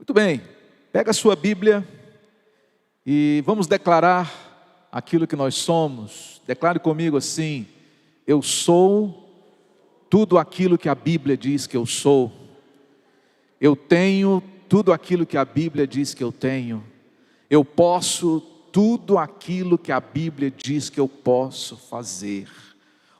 Muito bem, pega a sua Bíblia e vamos declarar aquilo que nós somos. Declare comigo assim: eu sou tudo aquilo que a Bíblia diz que eu sou. Eu tenho tudo aquilo que a Bíblia diz que eu tenho. Eu posso tudo aquilo que a Bíblia diz que eu posso fazer.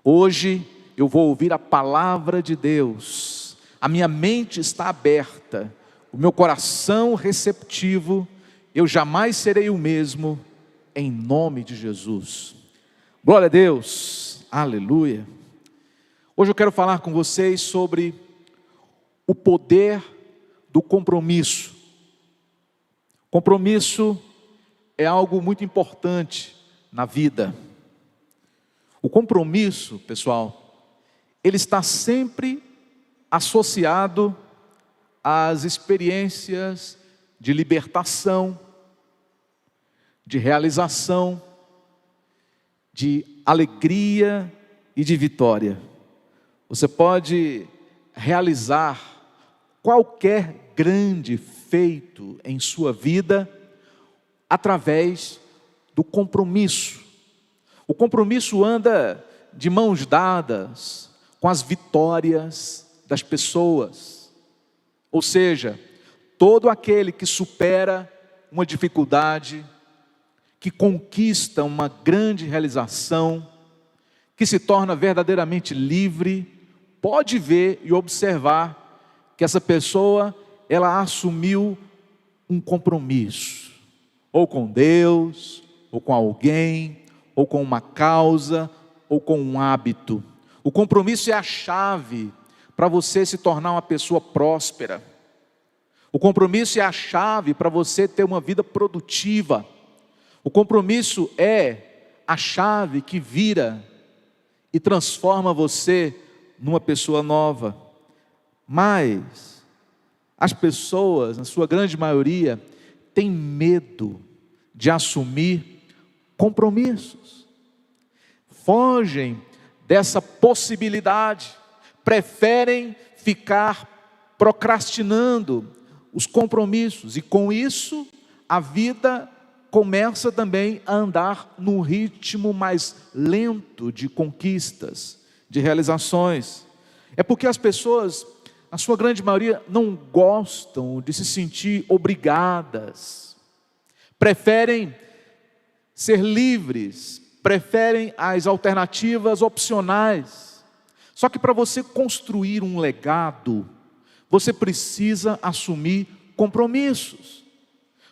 Hoje eu vou ouvir a palavra de Deus. A minha mente está aberta, o meu coração receptivo. Eu jamais serei o mesmo, em nome de Jesus. Glória a Deus, aleluia. Hoje eu quero falar com vocês sobre o poder do compromisso. Compromisso é algo muito importante na vida. O compromisso, pessoal, ele está sempre associado às experiências de libertação, de realização, de alegria e de vitória. Você pode realizar qualquer grande feito em sua vida através do compromisso. O compromisso anda de mãos dadas com as vitórias das pessoas. Ou seja, todo aquele que supera uma dificuldade, que conquista uma grande realização, que se torna verdadeiramente livre, pode ver e observar que essa pessoa, ela assumiu um compromisso, ou com Deus, ou com alguém, ou com uma causa, ou com um hábito. O compromisso é a chave para você se tornar uma pessoa próspera. O compromisso é a chave para você ter uma vida produtiva. O compromisso é a chave que vira e transforma você numa pessoa nova. Mas as pessoas, na sua grande maioria, têm medo de assumir compromissos. Fogem dessa possibilidade, preferem ficar procrastinando os compromissos, e com isso a vida começa também a andar num ritmo mais lento de conquistas, de realizações. É porque as pessoas, a sua grande maioria, não gostam de se sentir obrigadas, preferem ser livres, preferem as alternativas opcionais. Só que para você construir um legado, você precisa assumir compromissos.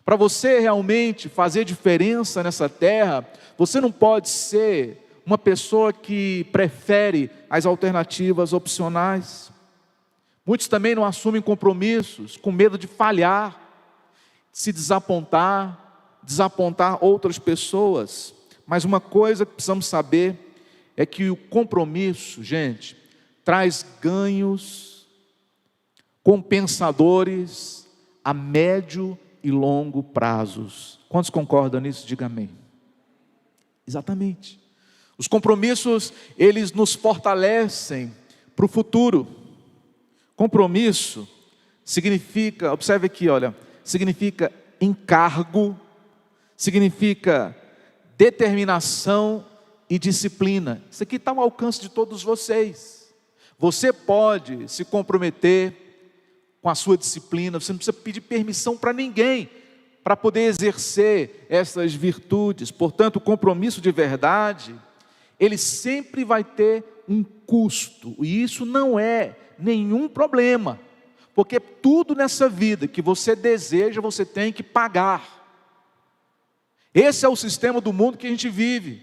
Para você realmente fazer diferença nessa terra, você não pode ser uma pessoa que prefere as alternativas opcionais. Muitos também não assumem compromissos com medo de falhar, se desapontar outras pessoas. Mas uma coisa que precisamos saber é que o compromisso, gente, traz ganhos compensadores a médio e longo prazos. Quantos concordam nisso? Diga amém. Exatamente. Os compromissos, eles nos fortalecem para o futuro. Compromisso significa, observe aqui, olha, significa encargo, significa determinação e disciplina. Isso aqui está ao alcance de todos vocês. Você pode se comprometer com a sua disciplina, você não precisa pedir permissão para ninguém para poder exercer essas virtudes. Portanto, o compromisso de verdade, ele sempre vai ter um custo, e isso não é nenhum problema, porque tudo nessa vida que você deseja, você tem que pagar. Esse é o sistema do mundo que a gente vive.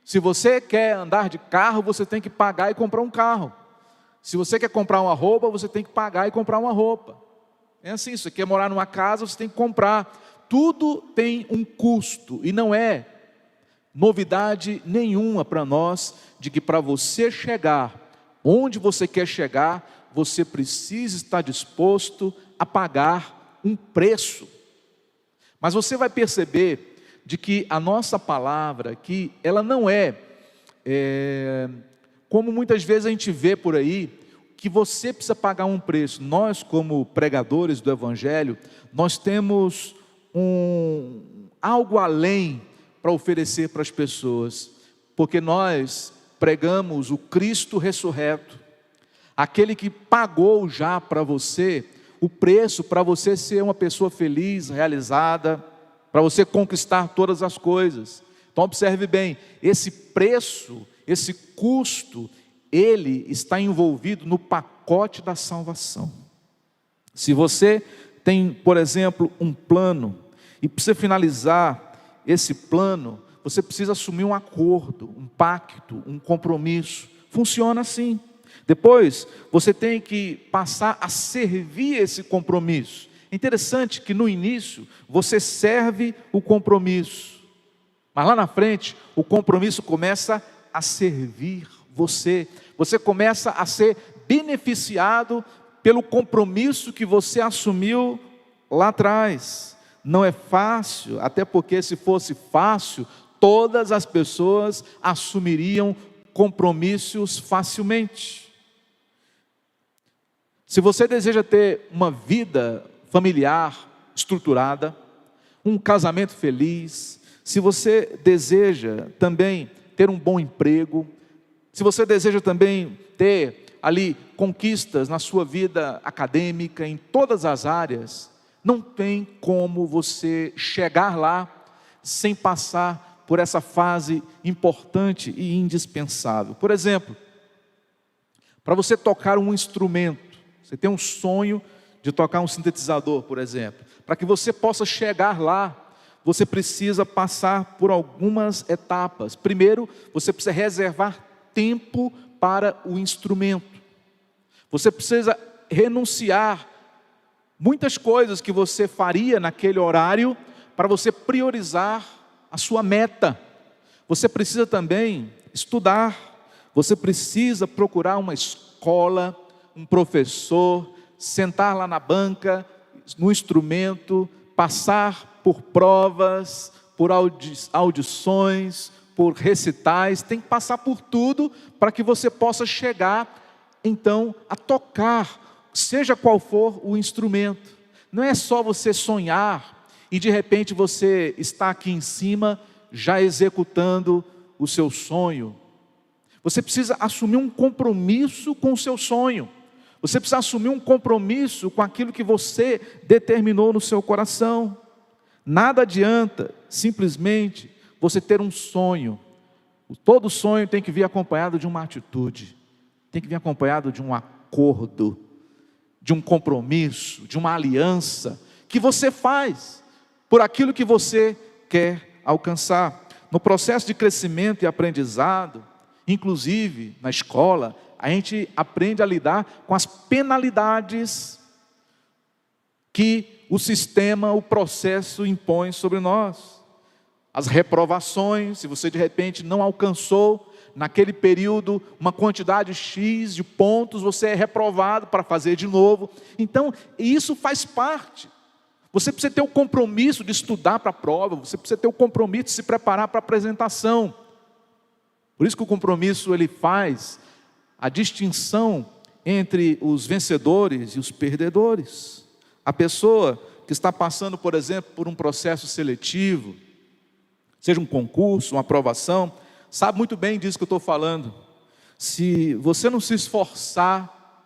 Se você quer andar de carro, você tem que pagar e comprar um carro. Se você quer comprar uma roupa, você tem que pagar e comprar uma roupa. É assim, se você quer morar numa casa, você tem que comprar. Tudo tem um custo, e não é novidade nenhuma para nós, de que para você chegar onde você quer chegar, você precisa estar disposto a pagar um preço. Mas você vai perceber de que a nossa palavra aqui, ela não é como muitas vezes a gente vê por aí, que você precisa pagar um preço. Nós, como pregadores do Evangelho, nós temos algo além para oferecer para as pessoas, porque nós pregamos o Cristo ressurreto, aquele que pagou já para você o preço para você ser uma pessoa feliz, realizada, para você conquistar todas as coisas. Então observe bem, esse preço, esse custo, ele está envolvido no pacote da salvação. Se você tem, por exemplo, um plano, e precisa finalizar esse plano, você precisa assumir um acordo, um pacto, um compromisso. Funciona assim. Depois, você tem que passar a servir esse compromisso. É interessante que no início, você serve o compromisso, mas lá na frente, o compromisso começa a servir você. Você começa a ser beneficiado pelo compromisso que você assumiu lá atrás. Não é fácil, até porque se fosse fácil, todas as pessoas assumiriam compromissos facilmente. Se você deseja ter uma vida familiar estruturada, um casamento feliz, se você deseja também ter um bom emprego, se você deseja também ter ali conquistas na sua vida acadêmica, em todas as áreas, não tem como você chegar lá sem passar por essa fase importante e indispensável. Por exemplo, para você tocar um instrumento, você tem um sonho de tocar um sintetizador, por exemplo. Para que você possa chegar lá, você precisa passar por algumas etapas. Primeiro, você precisa reservar tempo para o instrumento. Você precisa renunciar muitas coisas que você faria naquele horário para você priorizar a sua meta. Você precisa também estudar. Você precisa procurar uma escola, um professor, sentar lá na banca, no instrumento, passar por provas, por audições, por recitais, tem que passar por tudo para que você possa chegar, então, a tocar, seja qual for o instrumento. Não é só você sonhar e de repente você está aqui em cima, já executando o seu sonho. Você precisa assumir um compromisso com o seu sonho. Você precisa assumir um compromisso com aquilo que você determinou no seu coração. Nada adianta simplesmente você ter um sonho. Todo sonho tem que vir acompanhado de uma atitude, tem que vir acompanhado de um acordo, de um compromisso, de uma aliança que você faz por aquilo que você quer alcançar. No processo de crescimento e aprendizado, inclusive na escola, a gente aprende a lidar com as penalidades que o sistema, o processo impõe sobre nós. As reprovações, se você de repente não alcançou naquele período uma quantidade X de pontos, você é reprovado para fazer de novo. Então, isso faz parte. Você precisa ter o compromisso de estudar para a prova, você precisa ter o compromisso de se preparar para a apresentação. Por isso que o compromisso ele faz a distinção entre os vencedores e os perdedores. A pessoa que está passando, por exemplo, por um processo seletivo, seja um concurso, uma aprovação, sabe muito bem disso que eu estou falando. Se você não se esforçar,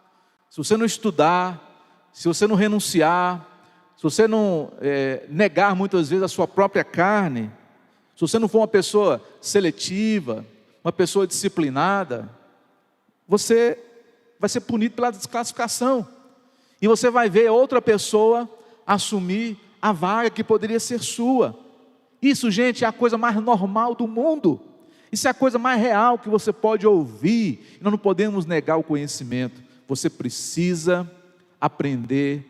se você não estudar, se você não renunciar, se você não negar muitas vezes a sua própria carne, se você não for uma pessoa seletiva, uma pessoa disciplinada, você vai ser punido pela desclassificação. E você vai ver outra pessoa assumir a vaga que poderia ser sua. Isso, gente, é a coisa mais normal do mundo. Isso é a coisa mais real que você pode ouvir. Nós não podemos negar o conhecimento. Você precisa aprender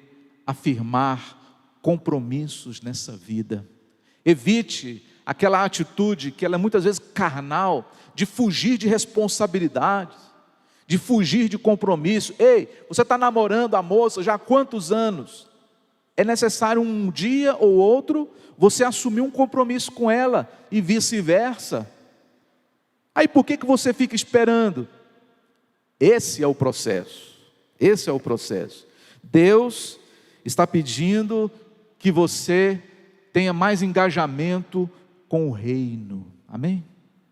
a firmar compromissos nessa vida. Evite aquela atitude que ela é muitas vezes carnal, de fugir de responsabilidades, de fugir de compromisso. Ei, você está namorando a moça já há quantos anos? É necessário um dia ou outro você assumir um compromisso com ela e vice-versa. Aí por que você fica esperando? Esse é o processo. Esse é o processo. Deus está pedindo que você tenha mais engajamento com o reino. Amém?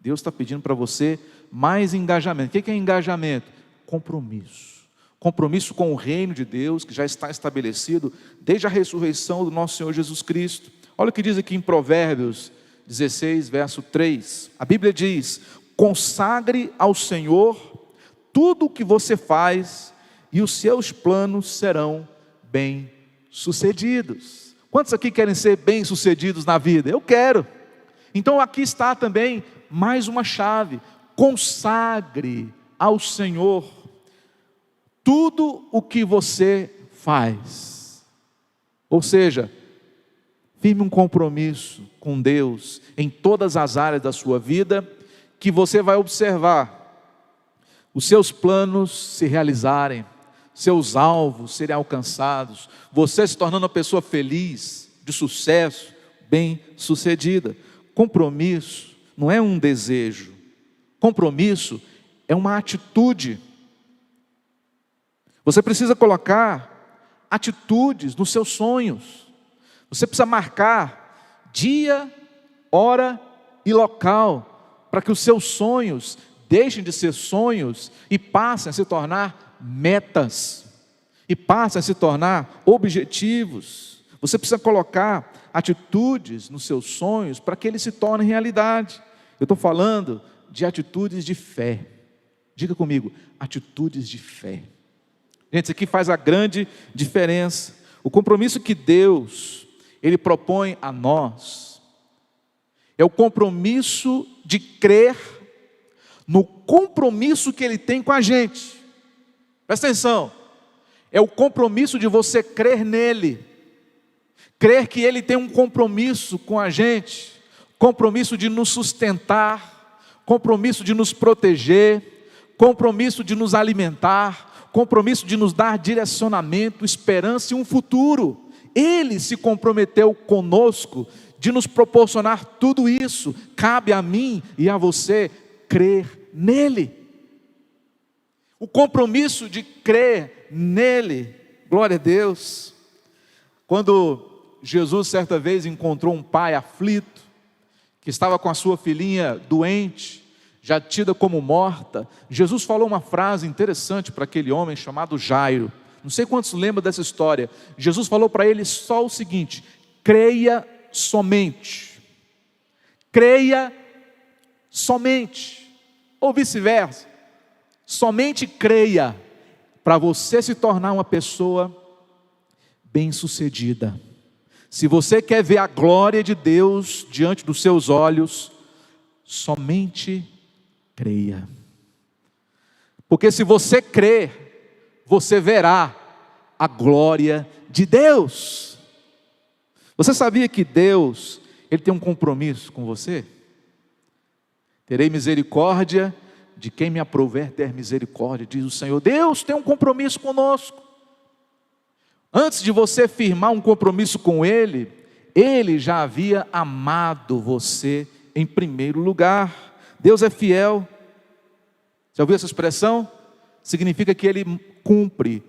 Deus está pedindo para você mais engajamento. O que é engajamento? Compromisso. Compromisso com o reino de Deus, que já está estabelecido desde a ressurreição do nosso Senhor Jesus Cristo. Olha o que diz aqui em Provérbios 16, verso 3. A Bíblia diz: consagre ao Senhor tudo o que você faz, e os seus planos serão bem-sucedidos. Quantos aqui querem ser bem-sucedidos na vida? Eu quero. Então aqui está também mais uma chave: consagre ao Senhor tudo o que você faz. Ou seja, firme um compromisso com Deus em todas as áreas da sua vida, que você vai observar os seus planos se realizarem, seus alvos serem alcançados, você se tornando uma pessoa feliz, de sucesso, bem-sucedida. Compromisso não é um desejo, compromisso é uma atitude. Você precisa colocar atitudes nos seus sonhos. Você precisa marcar dia, hora e local, para que os seus sonhos deixem de ser sonhos e passem a se tornar metas, e passem a se tornar objetivos. Você precisa colocar atitudes nos seus sonhos para que eles se tornem realidade. Eu estou falando de atitudes de fé. Diga comigo, atitudes de fé. Gente, isso aqui faz a grande diferença. O compromisso que Deus, Ele propõe a nós, é o compromisso de crer no compromisso que Ele tem com a gente. Presta atenção, é o compromisso de você crer nele, crer que Ele tem um compromisso com a gente, compromisso de nos sustentar, compromisso de nos proteger, compromisso de nos alimentar, compromisso de nos dar direcionamento, esperança e um futuro. Ele se comprometeu conosco de nos proporcionar tudo isso. Cabe a mim e a você crer nele. O compromisso de crer nele, glória a Deus. Quando Jesus certa vez encontrou um pai aflito, que estava com a sua filhinha doente, já tida como morta, Jesus falou uma frase interessante para aquele homem chamado Jairo. Não sei quantos lembram dessa história. Jesus falou para ele só o seguinte: creia somente. Creia somente. Ou vice-versa. Somente creia, para você se tornar uma pessoa bem-sucedida. Se você quer ver a glória de Deus diante dos seus olhos, somente creia. Porque se você crer, você verá a glória de Deus. Você sabia que Deus, Ele tem um compromisso com você? Terei misericórdia de quem me aprouver ter misericórdia, diz o Senhor. Deus tem um compromisso conosco. Antes de você firmar um compromisso com Ele, Ele já havia amado você em primeiro lugar. Deus é fiel. Já ouviu essa expressão? Significa que Ele cumpre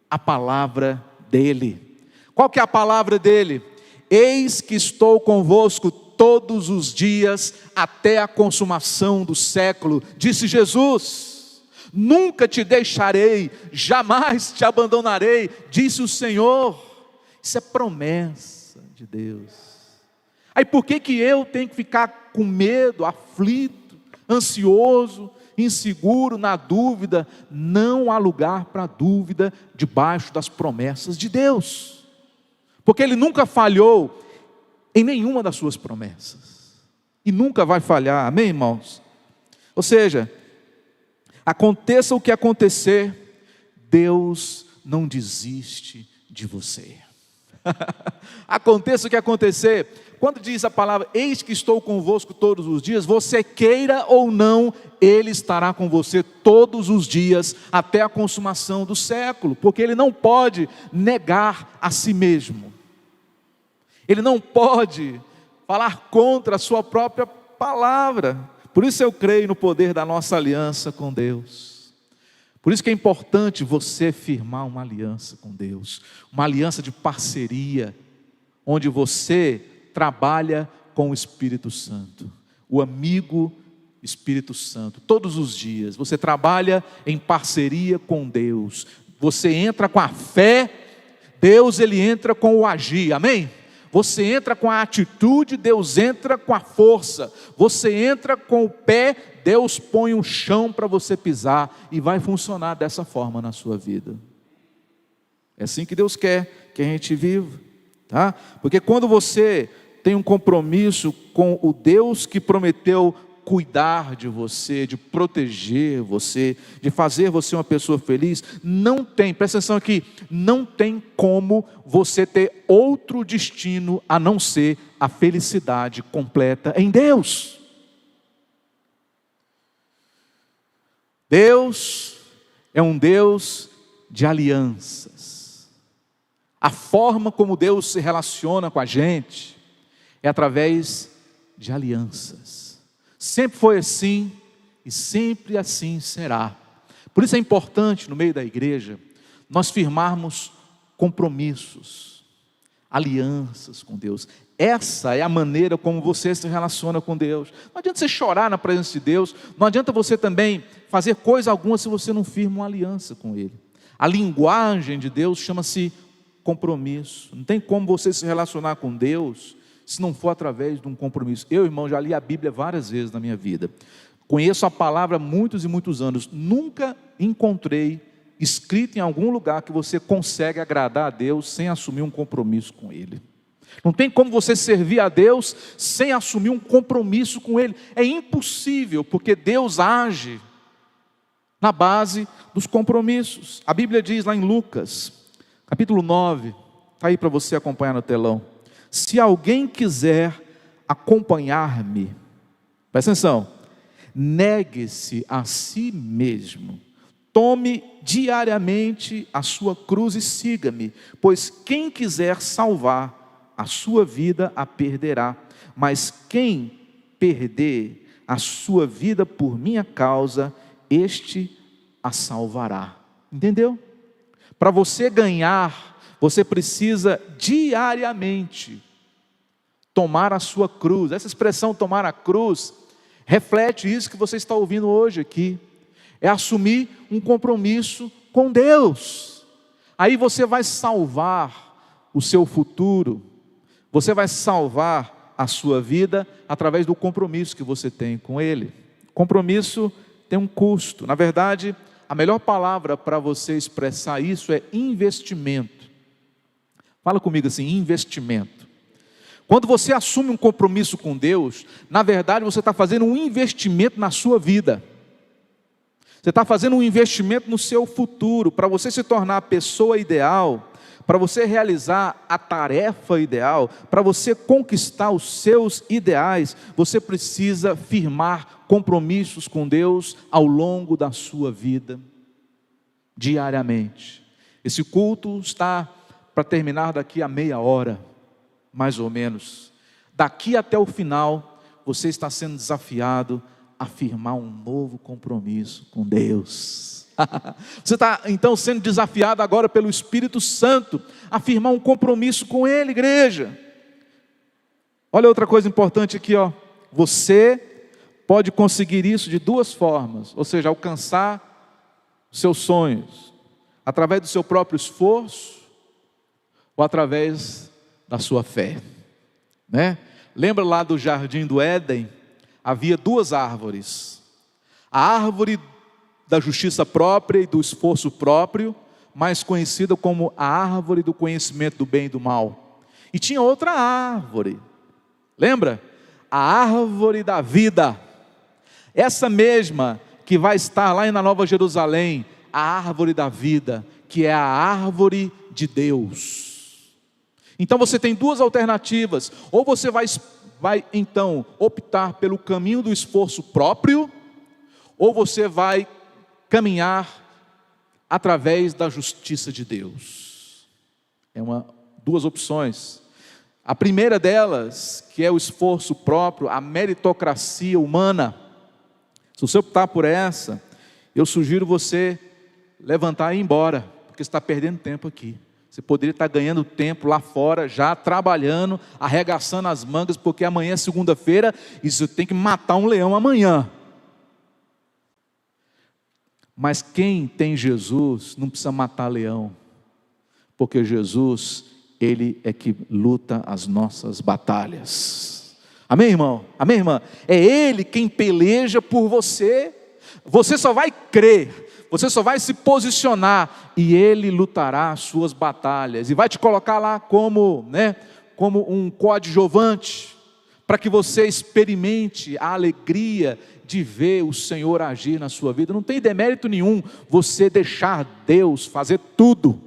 a palavra dEle. Qual que é a palavra dEle? Eis que estou convosco todos os dias até a consumação do século, disse Jesus. Nunca te deixarei, jamais te abandonarei, disse o Senhor. Isso é promessa de Deus. Aí por que eu tenho que ficar com medo, aflito, ansioso, inseguro, na dúvida? Não há lugar para dúvida debaixo das promessas de Deus, porque Ele nunca falhou em nenhuma das suas promessas, e nunca vai falhar, amém, irmãos? Ou seja, aconteça o que acontecer, Deus não desiste de você. Aconteça o que acontecer, quando diz a palavra, eis que estou convosco todos os dias, você queira ou não, Ele estará com você todos os dias, até a consumação do século, porque Ele não pode negar a si mesmo, Ele não pode falar contra a sua própria palavra. Por isso eu creio no poder da nossa aliança com Deus, Por isso que é importante você firmar uma aliança com Deus, uma aliança de parceria, onde você trabalha com o Espírito Santo, o amigo Espírito Santo. Todos os dias você trabalha em parceria com Deus. Você entra com a fé, Deus ele entra com o agir, amém? Você entra com a atitude, Deus entra com a força. Você entra com o pé, Deus põe um chão para você pisar, e vai funcionar dessa forma na sua vida. É assim que Deus quer que a gente viva, tá? Porque quando você tem um compromisso com o Deus que prometeu cuidar de você, de proteger você, de fazer você uma pessoa feliz, não tem, presta atenção aqui, não tem como você ter outro destino a não ser a felicidade completa em Deus. Deus é um Deus de alianças. A forma como Deus se relaciona com a gente é através de alianças. Sempre foi assim e sempre assim será. Por isso é importante no meio da igreja nós firmarmos compromissos, alianças com Deus. Essa é a maneira como você se relaciona com Deus. Não adianta você chorar na presença de Deus, não adianta você também fazer coisa alguma se você não firma uma aliança com Ele. A linguagem de Deus chama-se compromisso. Não tem como você se relacionar com Deus se não for através de um compromisso. Eu, irmão, já li a Bíblia várias vezes na minha vida. Conheço a palavra há muitos e muitos anos. Nunca encontrei escrito em algum lugar que você consegue agradar a Deus sem assumir um compromisso com Ele. Não tem como você servir a Deus sem assumir um compromisso com Ele. É impossível, porque Deus age na base dos compromissos. A Bíblia diz lá em Lucas, capítulo 9, está aí para você acompanhar no telão. Se alguém quiser acompanhar-me, presta atenção, negue-se a si mesmo, tome diariamente a sua cruz e siga-me, pois quem quiser salvar a sua vida a perderá, mas quem perder a sua vida por minha causa, este a salvará. Entendeu? Para você ganhar, você precisa diariamente tomar a sua cruz. Essa expressão tomar a cruz reflete isso que você está ouvindo hoje aqui. É assumir um compromisso com Deus. Aí você vai salvar o seu futuro. Você vai salvar a sua vida através do compromisso que você tem com Ele. Compromisso tem um custo. Na verdade, a melhor palavra para você expressar isso é investimento. Fala comigo assim, investimento. Quando você assume um compromisso com Deus, na verdade você está fazendo um investimento na sua vida. Você está fazendo um investimento no seu futuro, para você se tornar a pessoa ideal, para você realizar a tarefa ideal, para você conquistar os seus ideais, você precisa firmar compromissos com Deus ao longo da sua vida, diariamente. Esse culto está para terminar daqui a meia hora, mais ou menos. Daqui até o final, você está sendo desafiado a firmar um novo compromisso com Deus. Você está então sendo desafiado agora pelo Espírito Santo a firmar um compromisso com Ele, igreja. Olha outra coisa importante aqui, ó. Você pode conseguir isso de duas formas, ou seja, alcançar seus sonhos através do seu próprio esforço ou através da sua fé, né? Lembra lá do jardim do Éden? Havia duas árvores, a árvore da justiça própria e do esforço próprio, mais conhecida como a árvore do conhecimento do bem e do mal. E tinha outra árvore, lembra? A árvore da vida, essa mesma que vai estar lá na Nova Jerusalém, a árvore da vida, que é a árvore de Deus. Então você tem duas alternativas: ou você vai então optar pelo caminho do esforço próprio, ou você vai caminhar através da justiça de Deus. Duas opções. A primeira delas, que é o esforço próprio, a meritocracia humana. Se você optar por essa, eu sugiro você levantar e ir embora, porque você está perdendo tempo aqui. Você poderia estar ganhando tempo lá fora, já trabalhando, arregaçando as mangas, porque amanhã é segunda-feira e você tem que matar um leão amanhã. Mas quem tem Jesus não precisa matar leão, porque Jesus, Ele é que luta as nossas batalhas. Amém, irmão? Amém, irmã? É Ele quem peleja por você. Você só vai crer, você só vai se posicionar e Ele lutará as suas batalhas e vai te colocar lá como um coadjuvante, para que você experimente a alegria de ver o Senhor agir na sua vida. Não tem demérito nenhum você deixar Deus fazer tudo.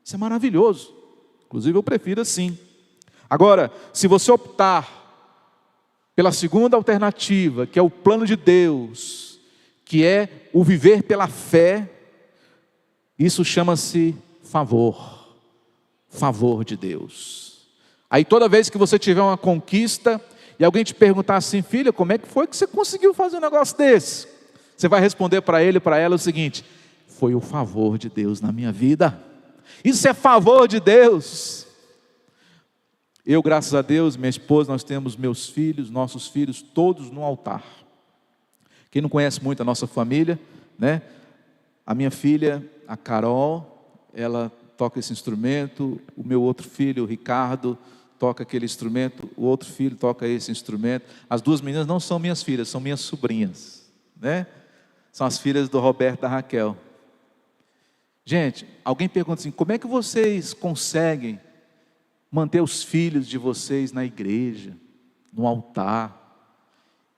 Isso é maravilhoso. Inclusive eu prefiro assim. Agora, se você optar pela segunda alternativa, que é o plano de Deus, que é o viver pela fé, isso chama-se favor. Favor de Deus. Aí toda vez que você tiver uma conquista e alguém te perguntar assim: filha, como é que foi que você conseguiu fazer um negócio desse? Você vai responder para ele e para ela o seguinte: foi o favor de Deus na minha vida. Isso é favor de Deus. Eu, graças a Deus, minha esposa, nós temos meus filhos, nossos filhos, todos no altar. Quem não conhece muito a nossa família, né? A minha filha, a Carol, ela toca esse instrumento. O meu outro filho, o Ricardo, toca aquele instrumento. O outro filho toca esse instrumento. As duas meninas não são minhas filhas, são minhas sobrinhas, né? São as filhas do Roberto e da Raquel. Gente, alguém pergunta assim: como é que vocês conseguem manter os filhos de vocês na igreja, no altar?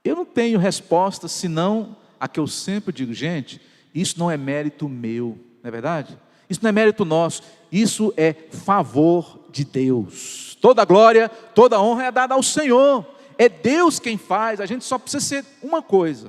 Eu não tenho resposta senão a que eu sempre digo: gente, isso não é mérito meu, não é verdade? Isso não é mérito nosso, isso é favor de Deus. Toda glória, toda honra é dada ao Senhor. É Deus quem faz. A gente só precisa ser uma coisa: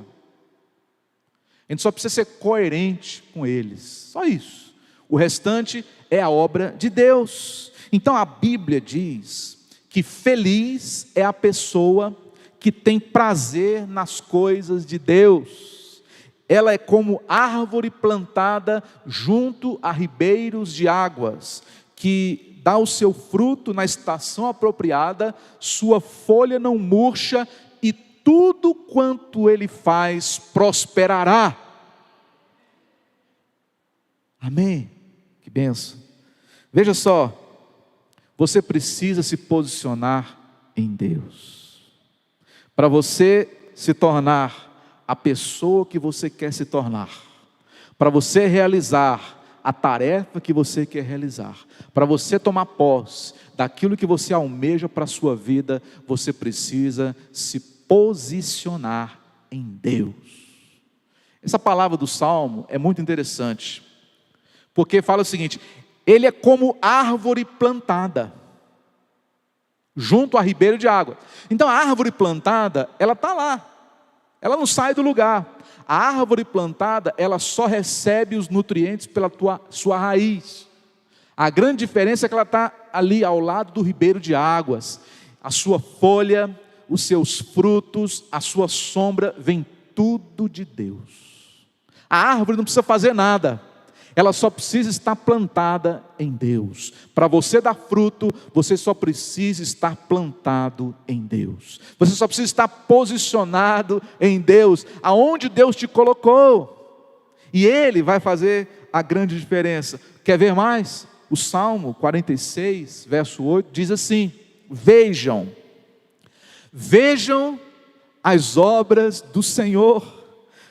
a gente só precisa ser coerente com eles, só isso. O restante é a obra de Deus. Então a Bíblia diz que feliz é a pessoa que tem prazer nas coisas de Deus. Ela é como árvore plantada junto a ribeiros de águas, que dá o seu fruto na estação apropriada, sua folha não murcha e tudo quanto ele faz prosperará. Amém? Que bênção. Veja só, você precisa se posicionar em Deus. Para você se tornar a pessoa que você quer se tornar, para você realizar a tarefa que você quer realizar, para você tomar posse daquilo que você almeja para a sua vida, você precisa se posicionar em Deus. Essa palavra do Salmo é muito interessante, porque fala o seguinte: ele é como árvore plantada junto a ribeiro de água. Então a árvore plantada, ela está lá, ela não sai do lugar. A árvore plantada, ela só recebe os nutrientes pela sua raiz. A grande diferença é que ela está ali ao lado do ribeiro de águas. A sua folha, os seus frutos, a sua sombra, vem tudo de Deus. A árvore não precisa fazer nada, ela só precisa estar plantada em Deus. Para você dar fruto, você só precisa estar plantado em Deus. Você só precisa estar posicionado em Deus, aonde Deus te colocou. E Ele vai fazer a grande diferença. Quer ver mais? O Salmo 46, verso 8, diz assim: vejam as obras do Senhor,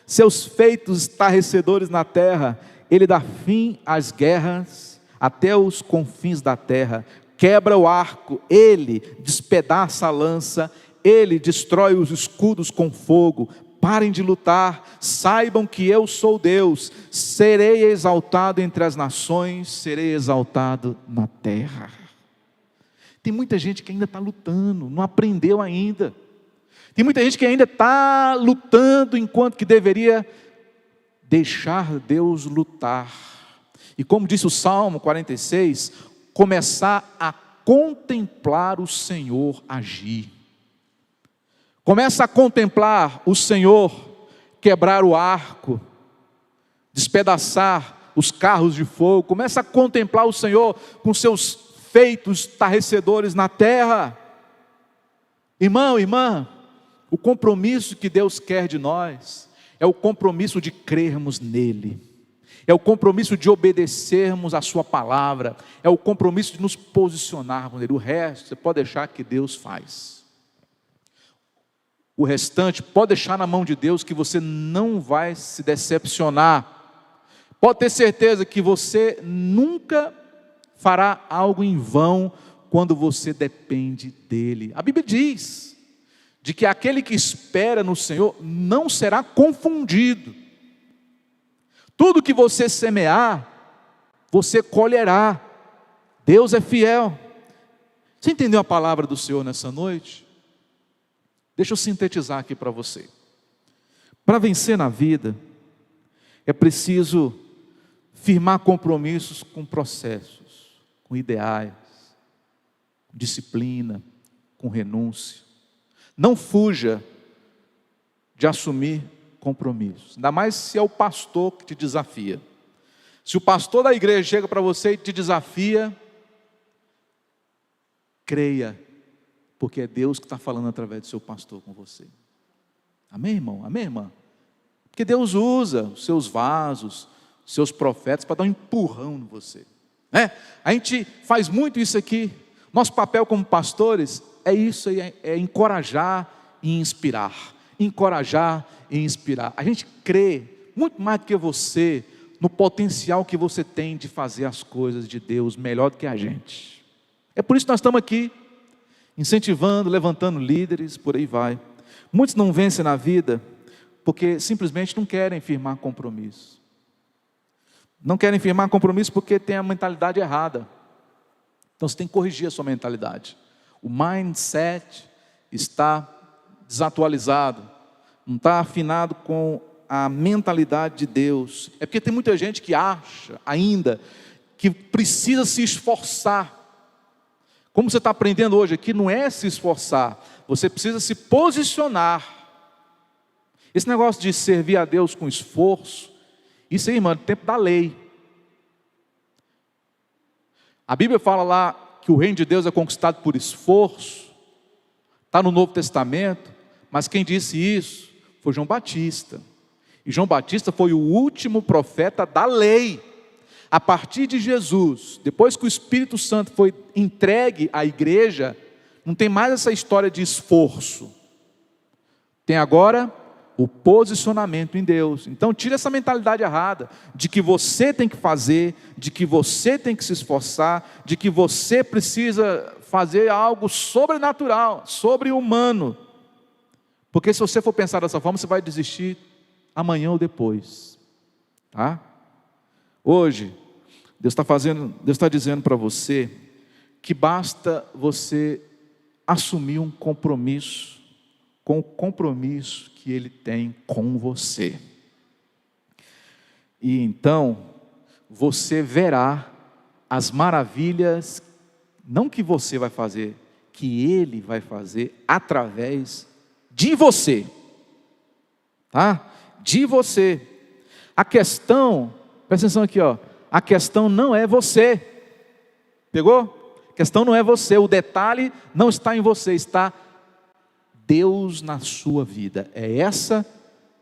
seus feitos estarrecedores na terra. Ele dá fim às guerras até os confins da terra, quebra o arco, ele despedaça a lança, ele destrói os escudos com fogo. Parem de lutar, saibam que eu sou Deus, serei exaltado entre as nações, serei exaltado na terra. Tem muita gente que ainda está lutando, não aprendeu ainda. Tem muita gente que ainda está lutando enquanto que deveria deixar Deus lutar. E como disse o Salmo 46, começar a contemplar o Senhor agir. Começa a contemplar o Senhor quebrar o arco, despedaçar os carros de fogo, começa a contemplar o Senhor com seus feitos estarrecedores na terra. Irmão, irmã, o compromisso que Deus quer de nós é o compromisso de crermos nele, é o compromisso de obedecermos a sua palavra, é o compromisso de nos posicionarmos nele. O resto você pode deixar que Deus faz. O restante pode deixar na mão de Deus, que você não vai se decepcionar. Pode ter certeza que você nunca fará algo em vão quando você depende dele. A Bíblia diz de que aquele que espera no Senhor não será confundido. Tudo que você semear, você colherá. Deus é fiel. Você entendeu a palavra do Senhor nessa noite? Deixa eu sintetizar aqui para você. Para vencer na vida, é preciso firmar compromissos com processos, com ideais, com disciplina, com renúncia. Não fuja de assumir compromissos, ainda mais se é o pastor que te desafia. Se o pastor da igreja chega para você e te desafia, creia, porque é Deus que está falando através do seu pastor com você. Amém, irmão? Amém, irmã? Porque Deus usa os seus vasos, os seus profetas para dar um empurrão em você. A gente faz muito isso aqui. Nosso papel como pastores é isso, é encorajar e inspirar. Encorajar e inspirar. A gente crê muito mais do que você no potencial que você tem de fazer as coisas de Deus melhor do que a gente. É por isso que nós estamos aqui, incentivando, levantando líderes, por aí vai. Muitos não vencem na vida porque simplesmente não querem firmar compromisso. Não querem firmar compromisso porque tem a mentalidade errada. Então você tem que corrigir a sua mentalidade. O mindset está desatualizado, não está afinado com a mentalidade de Deus. É porque tem muita gente que acha ainda que precisa se esforçar. Como você está aprendendo hoje aqui, não é se esforçar, você precisa se posicionar. Esse negócio de servir a Deus com esforço, isso aí, irmão, é do tempo da lei. A Bíblia fala lá que o reino de Deus é conquistado por esforço, está no Novo Testamento, mas quem disse isso foi João Batista. E João Batista foi o último profeta da lei. A partir de Jesus, depois que o Espírito Santo foi entregue à igreja, não tem mais essa história de esforço. Tem agora o posicionamento em Deus. Então tira essa mentalidade errada, de que você tem que fazer, de que você tem que se esforçar, de que você precisa fazer algo sobrenatural, sobre-humano. Porque se você for pensar dessa forma, você vai desistir amanhã ou depois. Tá? Hoje, Deus está dizendo para você que basta você assumir um compromisso com o compromisso que Ele tem com você. E então, você verá as maravilhas, não que você vai fazer, que Ele vai fazer através de você. Tá? De você. A questão, presta atenção aqui, ó. A questão não é você. Pegou? A questão não é você. O detalhe não está em você, está Deus na sua vida. É essa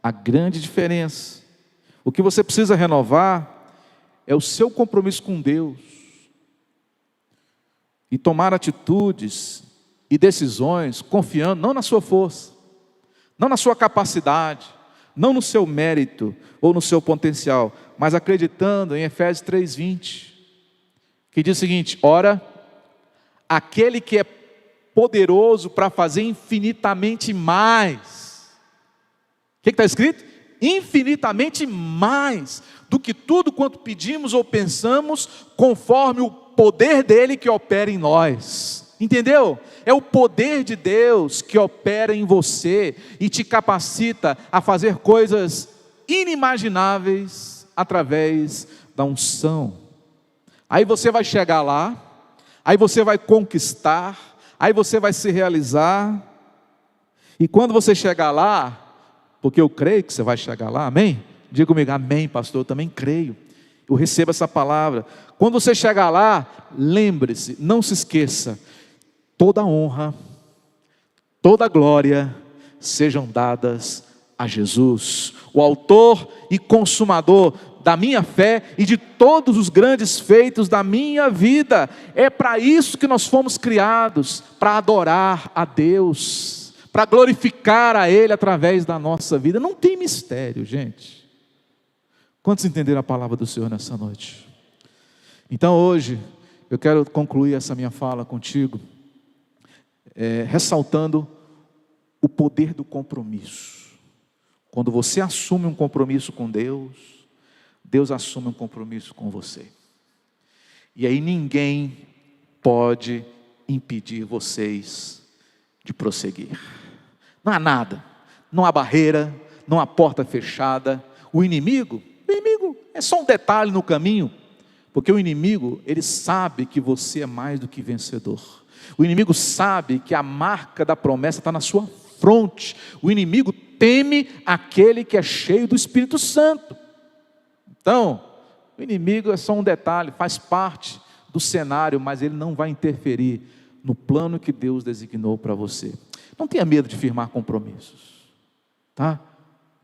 a grande diferença. O que você precisa renovar é o seu compromisso com Deus. E tomar atitudes e decisões confiando não na sua força, não na sua capacidade, não no seu mérito ou no seu potencial, mas acreditando em Efésios 3:20, que diz o seguinte: ora, aquele que é poderoso para fazer infinitamente mais. O que está escrito? Infinitamente mais do que tudo quanto pedimos ou pensamos, conforme o poder dele que opera em nós. Entendeu? É o poder de Deus que opera em você e te capacita a fazer coisas inimagináveis através da unção. Aí você vai chegar lá, aí você vai conquistar, aí você vai se realizar. E quando você chegar lá, porque eu creio que você vai chegar lá, amém? Diga comigo, amém, pastor, eu também creio. Eu recebo essa palavra. Quando você chegar lá, lembre-se, não se esqueça, toda honra, toda glória sejam dadas a Jesus, o autor e consumador da minha fé e de todos os grandes feitos da minha vida. É para isso que nós fomos criados, para adorar a Deus, para glorificar a Ele através da nossa vida. Não tem mistério, gente. Quantos entenderam a palavra do Senhor nessa noite? Então hoje, eu quero concluir essa minha fala contigo, ressaltando o poder do compromisso. Quando você assume um compromisso com Deus, Deus assume um compromisso com você. E aí ninguém pode impedir vocês de prosseguir. Não há nada, não há barreira, não há porta fechada. O inimigo é só um detalhe no caminho, porque o inimigo, ele sabe que você é mais do que vencedor. O inimigo sabe que a marca da promessa está na sua fronte. O inimigo teme aquele que é cheio do Espírito Santo. Então, o inimigo é só um detalhe, faz parte do cenário, mas ele não vai interferir no plano que Deus designou para você. Não tenha medo de firmar compromissos, tá?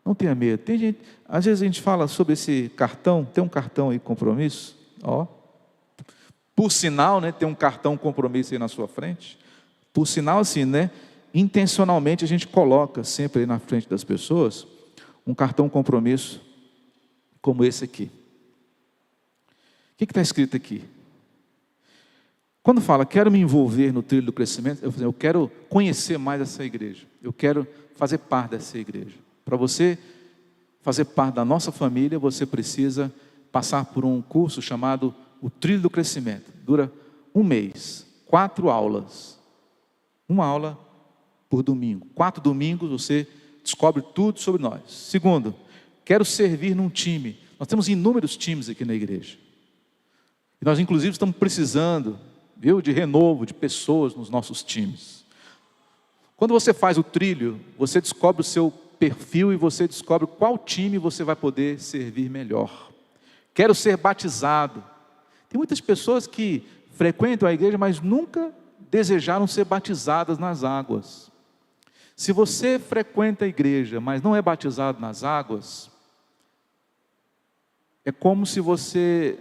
Não tenha medo. Tem gente, às vezes a gente fala sobre esse cartão, tem um cartão aí, compromisso, ó. Por sinal, né, tem um cartão compromisso aí na sua frente. Por sinal, assim, né, intencionalmente a gente coloca sempre aí na frente das pessoas um cartão compromisso como esse aqui. O que está escrito aqui? Quando fala, quero me envolver no trilho do crescimento, eu quero conhecer mais essa igreja. Eu quero fazer parte dessa igreja. Para você fazer parte da nossa família, você precisa passar por um curso chamado o Trilho do Crescimento. Dura 1 mês, 4 aulas. Uma aula por domingo. 4 domingos você descobre tudo sobre nós. Segundo, quero servir num time. Nós temos inúmeros times aqui na igreja. E nós inclusive estamos precisando, viu, de renovo, de pessoas nos nossos times. Quando você faz o trilho, você descobre o seu perfil e você descobre qual time você vai poder servir melhor. Quero ser batizado. Tem muitas pessoas que frequentam a igreja, mas nunca desejaram ser batizadas nas águas. Se você frequenta a igreja, mas não é batizado nas águas, é como se você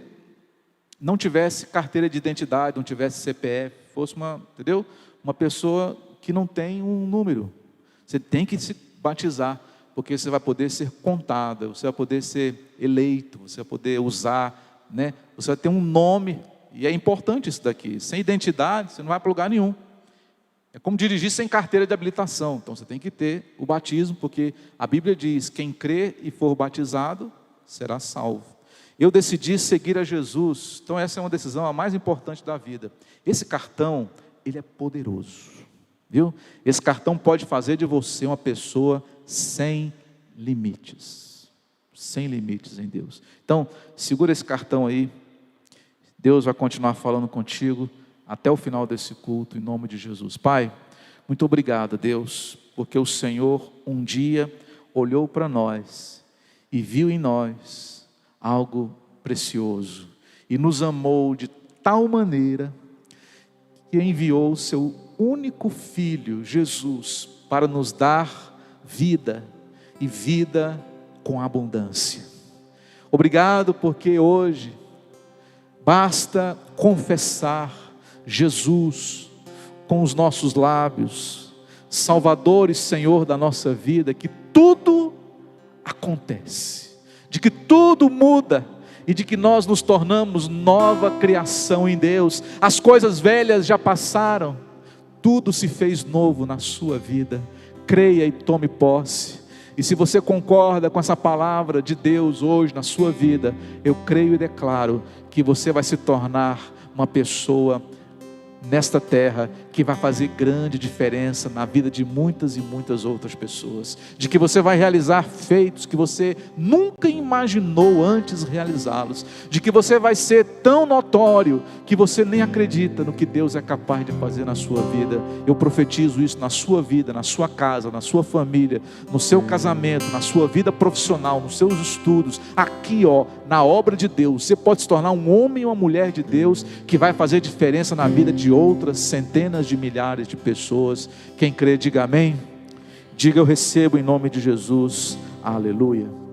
não tivesse carteira de identidade, não tivesse CPF, fosse entendeu? Uma pessoa que não tem um número. Você tem que se batizar, porque você vai poder ser contada, você vai poder ser eleito, você vai poder usar, né? Você vai ter um nome, e é importante isso daqui. Sem identidade, você não vai para lugar nenhum. É como dirigir sem carteira de habilitação. Então você tem que ter o batismo, porque a Bíblia diz, quem crer e for batizado, será salvo. Eu decidi seguir a Jesus, então essa é uma decisão a mais importante da vida. Esse cartão, ele é poderoso, viu? Esse cartão pode fazer de você uma pessoa sem limites em Deus. Então, segura esse cartão aí, Deus vai continuar falando contigo até o final desse culto, em nome de Jesus. Pai, muito obrigado, Deus, porque o Senhor um dia olhou para nós e viu em nós algo precioso, e nos amou de tal maneira, que enviou o seu único Filho, Jesus, para nos dar vida, e vida com abundância. Obrigado porque hoje, basta confessar Jesus com os nossos lábios, Salvador e Senhor da nossa vida, que tudo acontece, de que tudo muda, e de que nós nos tornamos nova criação em Deus. As coisas velhas já passaram, tudo se fez novo na sua vida. Creia e tome posse. E se você concorda com essa palavra de Deus hoje na sua vida, eu creio e declaro que você vai se tornar uma pessoa nesta terra, que vai fazer grande diferença na vida de muitas e muitas outras pessoas, de que você vai realizar feitos que você nunca imaginou antes realizá-los, de que você vai ser tão notório que você nem acredita no que Deus é capaz de fazer na sua vida. Eu profetizo isso na sua vida, na sua casa, na sua família, no seu casamento, na sua vida profissional, nos seus estudos, aqui na obra de Deus. Você pode se tornar um homem ou uma mulher de Deus, que vai fazer diferença na vida de outras centenas de milhares de pessoas. Quem crê, diga amém. Diga: eu recebo em nome de Jesus. Aleluia.